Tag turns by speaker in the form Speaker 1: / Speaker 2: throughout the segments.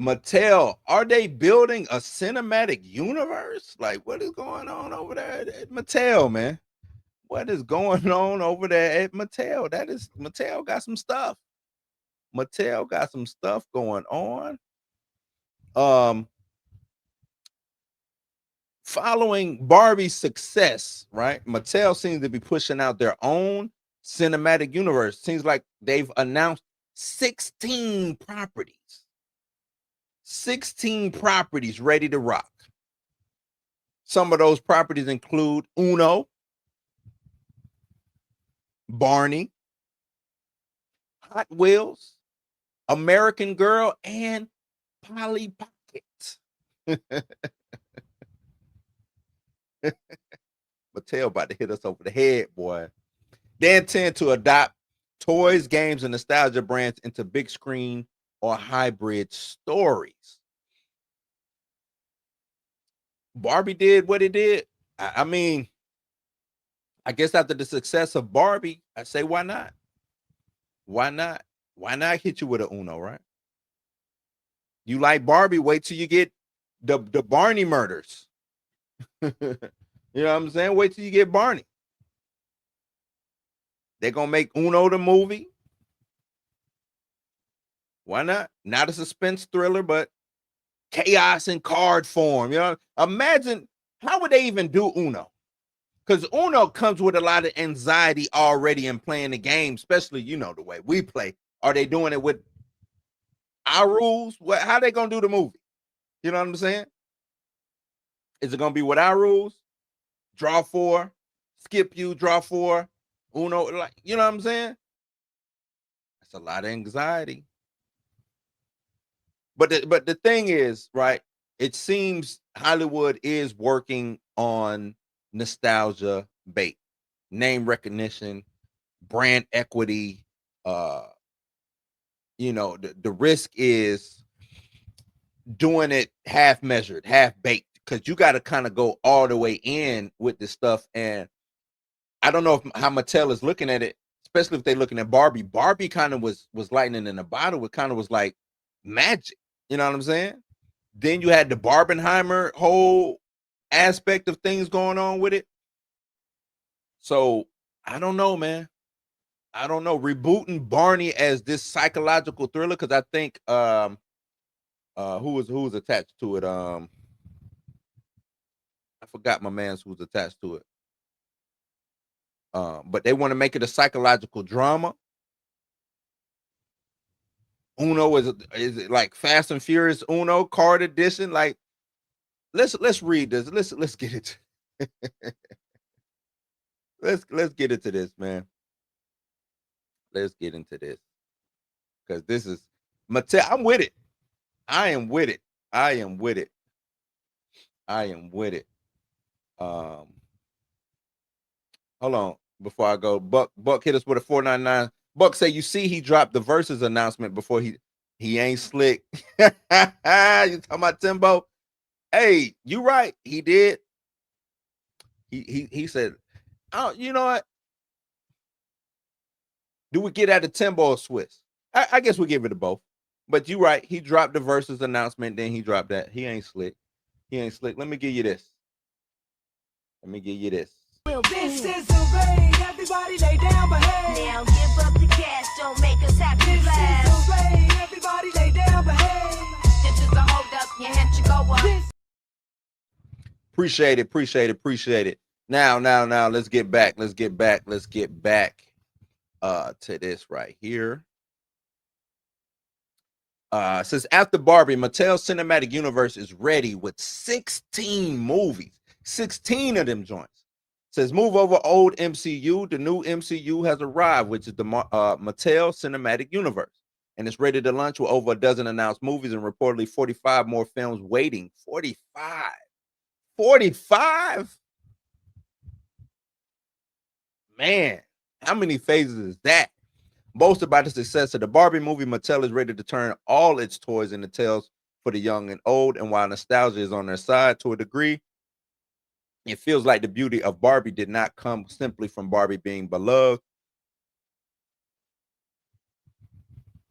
Speaker 1: Mattel, are they building a cinematic universe? Like, what is going on over there at Mattel, man? What is going on over there at Mattel? Mattel got some stuff. Mattel got some stuff going on. Um, Following Barbie's success, right? Mattel seems to be pushing out their own cinematic universe. Seems like they've announced 16 properties. 16 properties ready to rock. Some of those properties include Uno, Barney, Hot Wheels, American Girl, and Polly Pocket. Mattel about to hit us over the head, boy. They intend to adopt toys, games, and nostalgia brands into big screen or hybrid stories. Barbie did what it did. I mean, I guess after the success of Barbie, I say, why not? Why not? Why not hit you with a Uno, right? You like Barbie, wait till you get the Barney murders. You know what I'm saying? Wait till you get Barney. They're gonna make Uno the movie. Why not? Not a suspense thriller, but chaos in card form. You know, imagine how would they even do Uno? Because Uno comes with a lot of anxiety already in playing the game, especially the way we play. Are they doing it with our rules? What? How they gonna do the movie? You know what I'm saying? Is it gonna be with our rules? Draw four, skip you, draw four, Uno. Like you know what I'm saying? That's a lot of anxiety. But the thing is, right? It seems Hollywood is working on nostalgia bait, name recognition, brand equity. Uh, the risk is doing it half measured, half baked, because you got to kind of go all the way in with this stuff. And I don't know how Mattel is looking at it, especially if they're looking at Barbie. Barbie kind of was lightning in a bottle. It kind of was like magic. You know what I'm saying? Then you had the Barbenheimer whole aspect of things going on with it. So I don't know, man. I don't know. Rebooting Barney as this psychological thriller, because I think who was attached to it? I forgot my man's who's attached to it. But they want to make it a psychological drama. Uno is it like Fast and Furious Uno card edition? Like let's read this. Let's get it. let's get into this, man. Let's get into this because this is Mattel. I'm with it. I am with it. I am with it. I am with it. Um, Hold on before I go. Buck hit us with a 499. Buck say you see he dropped the verses announcement before he ain't slick. You talking about Timbo? Hey, you right. He did. He said, oh, you know what? Do we get out of Timbo or Swiss? I guess we give it to both. But you right. He dropped the verses announcement, then he dropped that. He ain't slick. He ain't slick. Let me give you this. Let me give you this.
Speaker 2: This is the rain. Everybody lay down, behave.
Speaker 3: Now give up the cash, don't make us happy.
Speaker 2: This is the rain. Everybody lay down, behave.
Speaker 3: This is a hold up, your hand should go up.
Speaker 1: Appreciate it. Now, let's get back to this right here. Says after Barbie, Mattel Cinematic Universe is ready with 16 movies. 16 of them joints. Says move over old MCU. The new MCU has arrived, which is the Mattel Cinematic Universe. And it's ready to launch with over a dozen announced movies and reportedly 45 more films waiting. 45. 45? Man, how many phases is that? Boasted by the success of the Barbie movie, Mattel is ready to turn all its toys into tales for the young and old. And while nostalgia is on their side to a degree, it feels like the beauty of Barbie did not come simply from Barbie being beloved.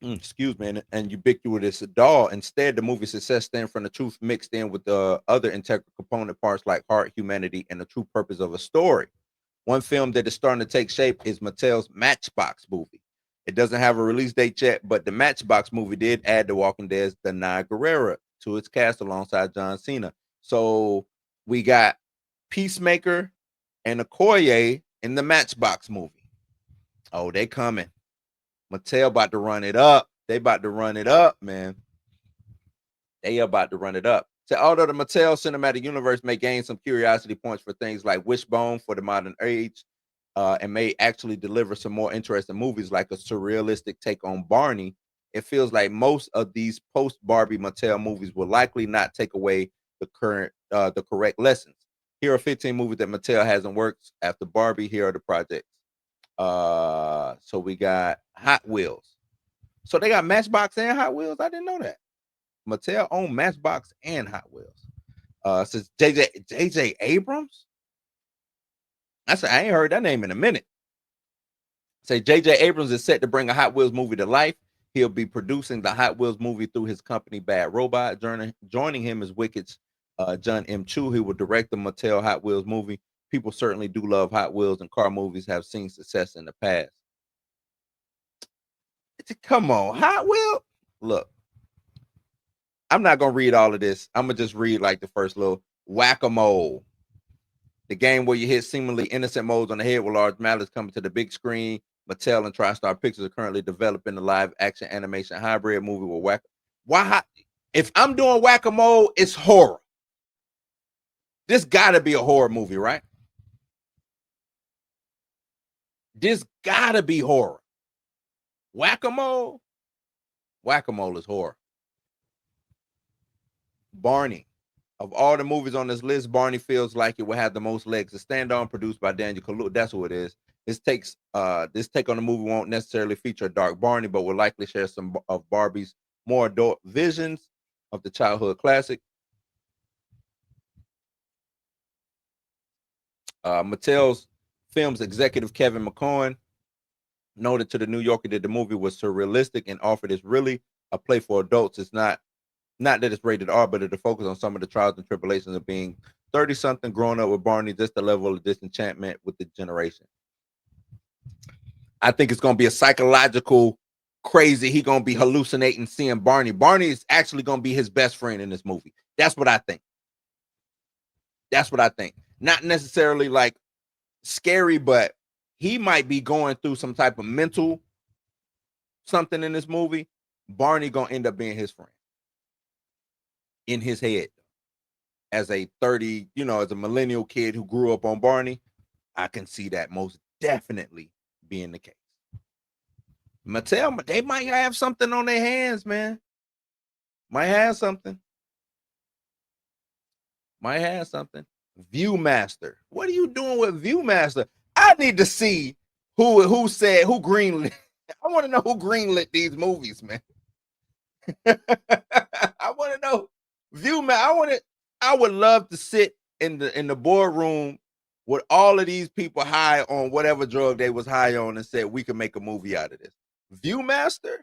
Speaker 1: excuse me, and ubiquitous doll. Instead, the movie's success stemmed from the truth mixed in with the other integral component parts like heart, humanity, and the true purpose of a story. One film that is starting to take shape is Mattel's Matchbox movie. It doesn't have a release date yet, but the Matchbox movie did add The Walking Dead's Danai Gurira to its cast alongside John Cena. So we got Peacemaker and Okoye in the Matchbox movie. Oh, they coming. Mattel about to run it up. They about to run it up, man. They about to run it up. So although the Mattel Cinematic Universe may gain some curiosity points for things like Wishbone for the modern age, and may actually deliver some more interesting movies like a surrealistic take on Barney, it feels like most of these post Barbie Mattel movies will likely not take away the correct lessons. Here are 15 movies that Mattel hasn't worked after Barbie. Here are the projects. So we got Hot Wheels. So they got Matchbox and Hot Wheels. I didn't know that. Mattel owned Matchbox and Hot Wheels. Says JJ Abrams. I ain't heard that name in a minute. Say JJ Abrams is set to bring a Hot Wheels movie to life. He'll be producing the Hot Wheels movie through his company Bad Robot. Joining him is Wicked's Jon M. He will direct the Mattel Hot Wheels movie. People certainly do love Hot Wheels, and car movies have seen success in the past. Come on, Hot Wheels. Look, I'm not gonna read all of this. I'm gonna just read like the first little Whack-A-Mole. The game where you hit seemingly innocent modes on the head with large mallets coming to the big screen. Mattel and TriStar Pictures are currently developing the live action animation hybrid movie with Whack. Why? If I'm doing Whack-A-Mole, it's horror. This gotta be a horror movie, right? This gotta be horror. Whack-A-Mole? Whack-A-Mole is horror. Barney. Of all the movies on this list, Barney feels like it will have the most legs to stand on. Produced by Daniel Kaluuya, that's who it is. This take on the movie won't necessarily feature a dark Barney, but will likely share some of Barbie's more adult visions of the childhood classic. Mattel's film's executive Kevin McCoy noted to the New Yorker that the movie was surrealistic and offered is really a play for adults. It's not that it's rated R, but to focus on some of the trials and tribulations of being 30-something, growing up with Barney, just the level of disenchantment with the generation. I think it's going to be a psychological crazy. He going to be hallucinating seeing Barney. Barney is actually going to be his best friend in this movie. That's what I think. That's what I think. Not necessarily like scary, but he might be going through some type of mental something in this movie. Barney going to end up being his friend in his head. As a 30, as a millennial kid who grew up on Barney, I can see that most definitely being the case. Mattel, they might have something on their hands, man. Might have something. Viewmaster. What are you doing with Viewmaster? I need to see who greenlit. I want to know who greenlit these movies, man. I want to know Viewmaster. I would love to sit in the boardroom with all of these people high on whatever drug they was high on and said we can make a movie out of this. Viewmaster?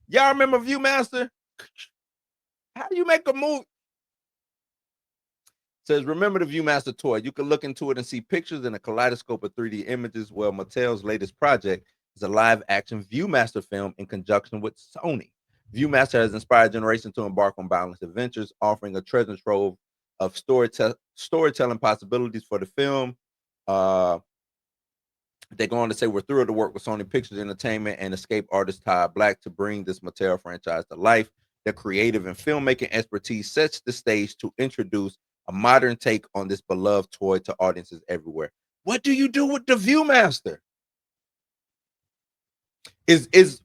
Speaker 1: Y'all remember Viewmaster? How do you make a movie? It says, remember the Viewmaster toy. You can look into it and see pictures in a kaleidoscope of 3D images. Well, Mattel's latest project is a live-action Viewmaster film in conjunction with Sony. Viewmaster has inspired generations to embark on boundless adventures, offering a treasure trove of storytelling possibilities for the film. They go on to say, we're thrilled to work with Sony Pictures Entertainment and escape artist Todd Black to bring this Mattel franchise to life. Their creative and filmmaking expertise sets the stage to introduce a modern take on this beloved toy to audiences everywhere. What do you do with the Viewmaster? Is because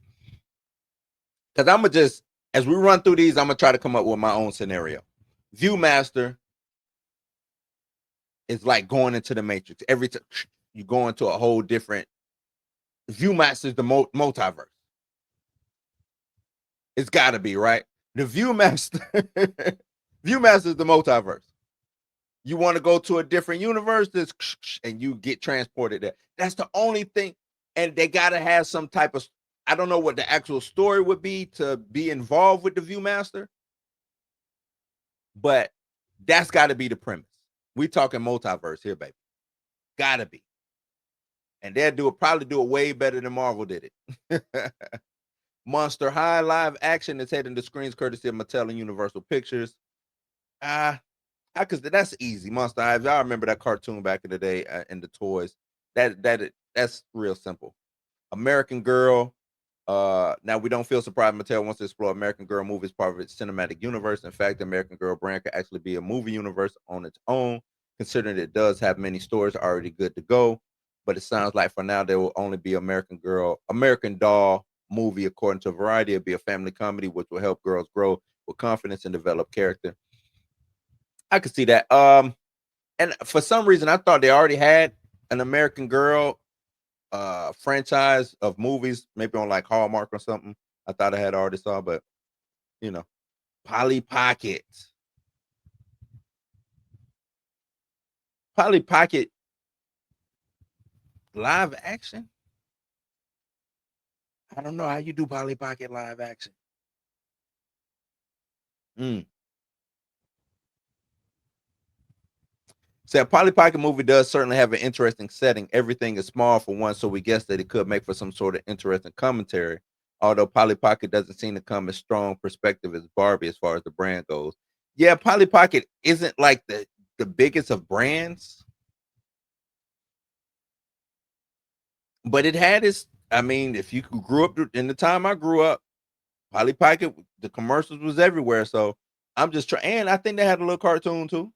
Speaker 1: I'm gonna just, as we run through these, I'm gonna try to come up with my own scenario. Viewmaster is like going into the Matrix. Every time you go into a whole different. Viewmaster is the multiverse. It's got to be, right. The Viewmaster, Viewmaster is the multiverse. You want to go to a different universe, and you get transported there. That's the only thing, and they got to have some type of I don't know what the actual story would be to be involved with the Viewmaster, but that's got to be the premise. We talking multiverse here, baby. Gotta be. And they'll probably do it way better than Marvel did it. Monster High live action is heading to screens courtesy of Mattel and Universal Pictures. Because that's easy. Monster High. Y'all remember that cartoon back in the day and the toys. That's real simple. American Girl. Now we don't feel surprised Mattel wants to explore American Girl movie as part of its cinematic universe. In fact, the American Girl brand could actually be a movie universe on its own, considering it does have many stories already good to go. But it sounds like for now there will only be American Doll movie, according to Variety. It'll be a family comedy which will help girls grow with confidence and develop character. I could see that. And for some reason I thought they already had an American Girl franchise of movies, maybe on like Hallmark or something. I thought I had already saw, but you know, Polly Pocket. Polly Pocket live action. I don't know how you do Polly Pocket live action. So a Polly Pocket movie does certainly have an interesting setting. Everything is small for one, so we guess that it could make for some sort of interesting commentary. Although Polly Pocket doesn't seem to come as strong perspective as Barbie as far as the brand goes. Yeah, Polly Pocket isn't like the biggest of brands, but it had its. I mean, if you grew up in the time I grew up, Polly Pocket, the commercials was everywhere. So I'm just trying, and I think they had a little cartoon too.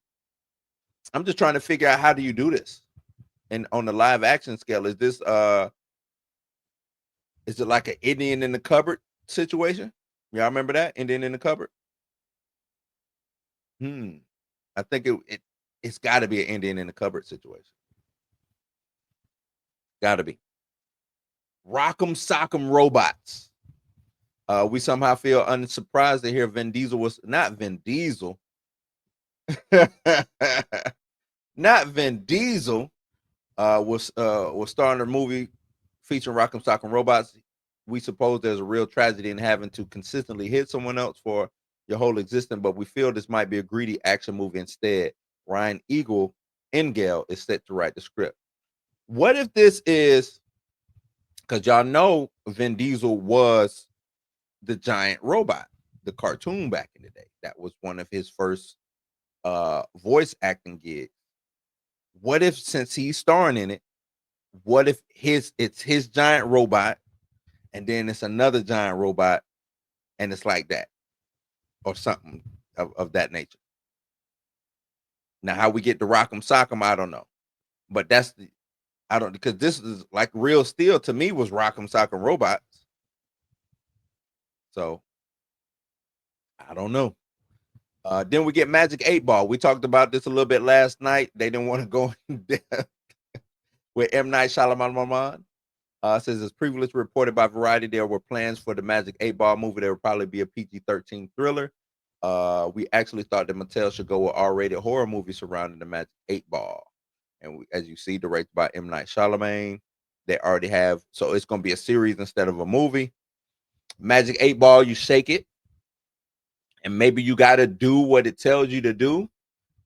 Speaker 1: I'm just trying to figure out how do you do this, and on the live action scale, is it like an Indian in the cupboard situation? Y'all remember that Indian in the cupboard? I think it's got to be an Indian in the cupboard situation. Got to be. Rock'em Sock'em Robots. We somehow feel unsurprised to hear Vin Diesel was not Vin Diesel. Not Vin Diesel was starring a movie featuring Rock'em Sock'em Robots. We suppose there's a real tragedy in having to consistently hit someone else for your whole existence, but we feel this might be a greedy action movie instead. Ryan Engel is set to write the script. What if this is, because y'all know Vin Diesel was the giant robot, the cartoon back in the day. That was one of his first voice acting gigs. What if, since he's starring in it, what if it's his giant robot and then it's another giant robot and it's like that or something of that nature? Now, how we get to Rock'em Sock'em, I don't know, but I don't, because this is like Real Steel to me was Rock'em Sock'em Robots. So I don't know. Then we get Magic 8 Ball. We talked about this a little bit last night. They didn't want to go in depth with M. Night Shyamalan. Says as previously reported by Variety, there were plans for the Magic 8 Ball movie. There would probably be a PG-13 thriller. We actually thought that Mattel should go with R-rated horror movie surrounding the Magic 8 Ball. And as you see, directed by M. Night Shyamalan. They already have, so it's going to be a series instead of a movie. Magic 8 Ball, you shake it, and maybe you got to do what it tells you to do,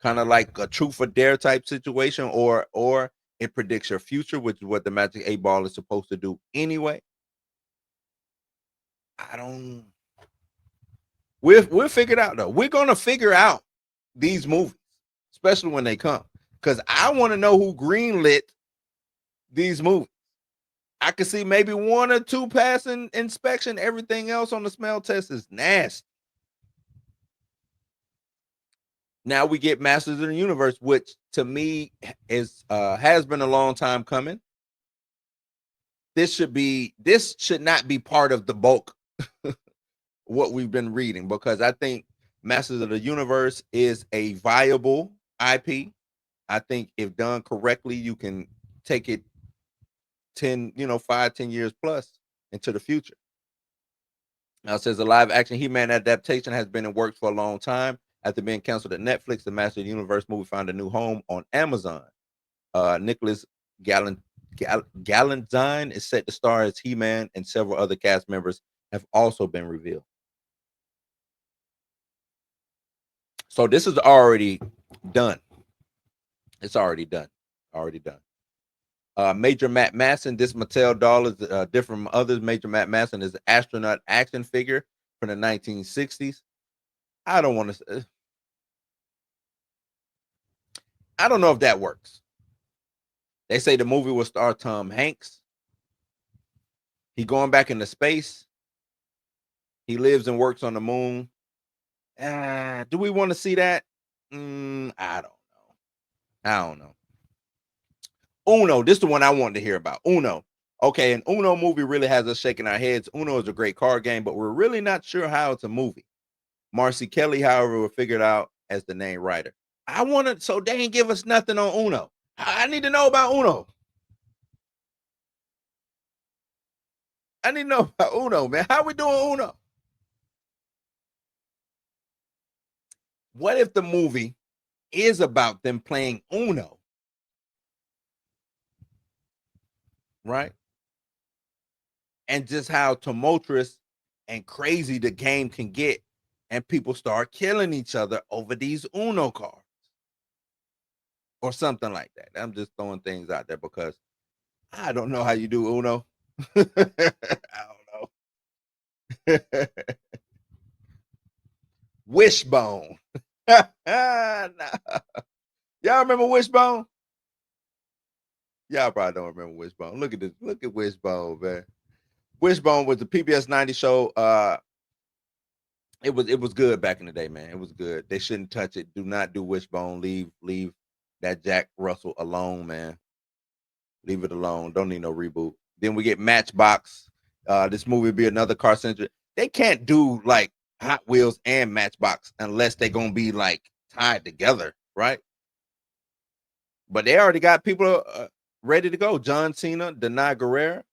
Speaker 1: kind of like a truth or dare type situation, or it predicts your future, which is what the Magic 8 Ball is supposed to do anyway. I don't. We'll figure it out though. We're gonna figure out these movies, especially when they come, because I want to know who greenlit these movies. I could see maybe one or two passing inspection. Everything else on the smell test is nasty. Now we get Masters of the Universe, which to me is has been a long time coming. This should not be part of the bulk what we've been reading, because I think Masters of the Universe is a viable IP. I think if done correctly, you can take it 5-10 years plus into the future. Now it says the live action He-Man adaptation has been in works for a long time. After being canceled at Netflix, the Master of the Universe movie found a new home on Amazon. Nicholas Galantine is set to star as He-Man, and several other cast members have also been revealed. So this is already done. It's already done. Already done. Major Matt Masson. This Mattel doll is different from others. Major Matt Masson is an astronaut action figure from the 1960s. I don't want to. I don't know if that works. They say the movie will star Tom Hanks. He going back into space. He lives and works on the moon. Do we want to see that? I don't know. I don't know. Uno, this is the one I wanted to hear about. Uno. Okay, an Uno movie really has us shaking our heads. Uno is a great card game, but we're really not sure how it's a movie. Marcy Kelly, however, will figure it out as the name writer. I want to, so they ain't give us nothing on Uno. I need to know about Uno. I need to know about Uno, man. How we doing Uno? What if the movie is about them playing Uno? Right? And just how tumultuous and crazy the game can get, and people start killing each other over these Uno cards or something like that. I'm just throwing things out there because I don't know how you do Uno. I don't know. Wishbone. Nah. Y'all remember Wishbone? Y'all probably don't remember Wishbone. Look at this. Look at Wishbone, man. Wishbone was the PBS 90 show. It was good back in the day, man. It was good. They shouldn't touch it. Do not do Wishbone. Leave that Jack Russell alone, man. Leave it alone. Don't need no reboot. Then we get Matchbox. This movie will be another car centric. They can't do like Hot Wheels and Matchbox unless they're gonna be like tied together, right? But they already got people ready to go. John Cena, Denai Guerrero,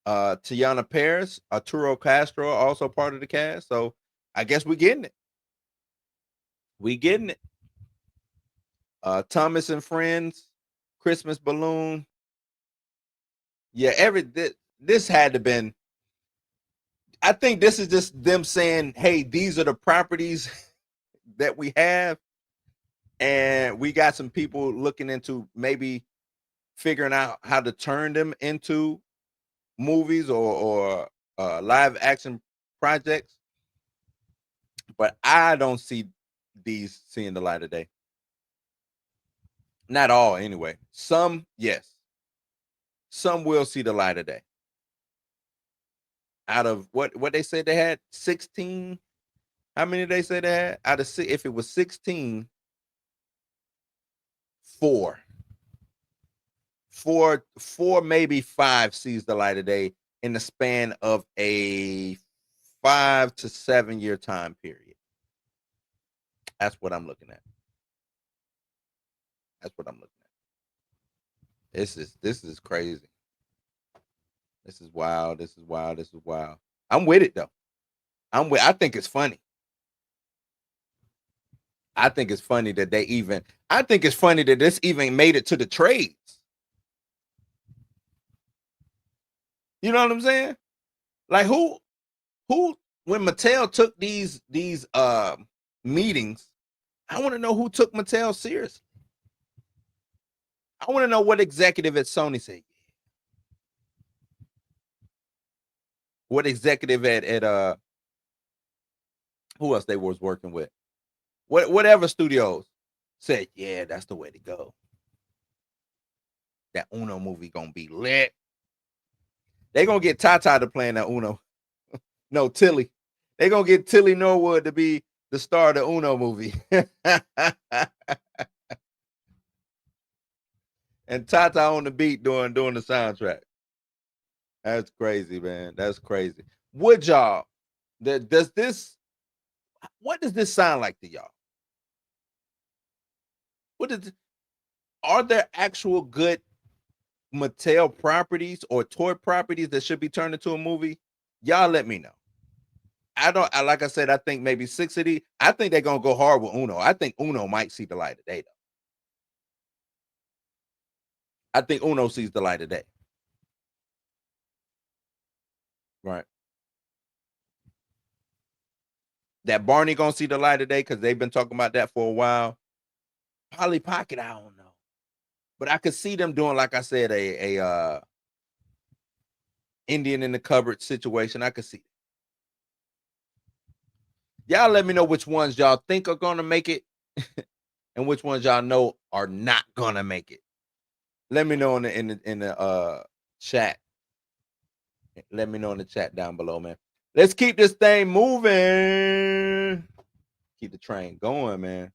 Speaker 1: Tiana Paris, Arturo Castro, also part of the cast. So I guess we're getting it. We getting it. Thomas and Friends, Christmas Balloon. Yeah, this had to been. I think this is just them saying, "Hey, these are the properties that we have, and we got some people looking into maybe figuring out how to turn them into movies or live action projects." But I don't see these seeing the light of day. Not all, anyway. Some, yes. Some will see the light of day. Out of what they said they had 16. How many they said they had? Out of if it was 16, 4. 4, maybe 5 sees the light of day in the span of a 5 to 7 year time period. That's what I'm looking at. That's what I'm looking at. This is crazy. This is wild. This is wild. This is wild. I'm with it though. I think it's funny. I think it's funny that I think it's funny that this even made it to the trades. You know what I'm saying? Like who when Mattel took these meetings, I want to know who took Mattel seriously. I want to know what executive at Sony said. What executive at who else they was working with? Whatever studios said, yeah, that's the way to go. That Uno movie gonna be lit. They gonna get Tata to play in that Uno. No, Tilly. They gonna get Tilly Norwood to be the star of the Uno movie. And Tata on the beat doing the soundtrack. That's crazy, man. That's crazy. Would y'all? Does this? What does this sound like to y'all? What is? Are there actual good Mattel properties or toy properties that should be turned into a movie? Y'all let me know. Like I said, I think maybe 6 of these. I think they're gonna go hard with Uno. I think Uno might see the light of day though. I think Uno sees the light of day. Right. That Barney gonna see the light of day because they've been talking about that for a while. Polly Pocket, I don't know. But I could see them doing, like I said, a Indian in the cupboard situation. I could see. Y'all let me know which ones y'all think are gonna make it and which ones y'all know are not gonna make it. Let me know in the chat. Let me know in the chat down below, man. Let's keep this thing moving. Keep the train going, man.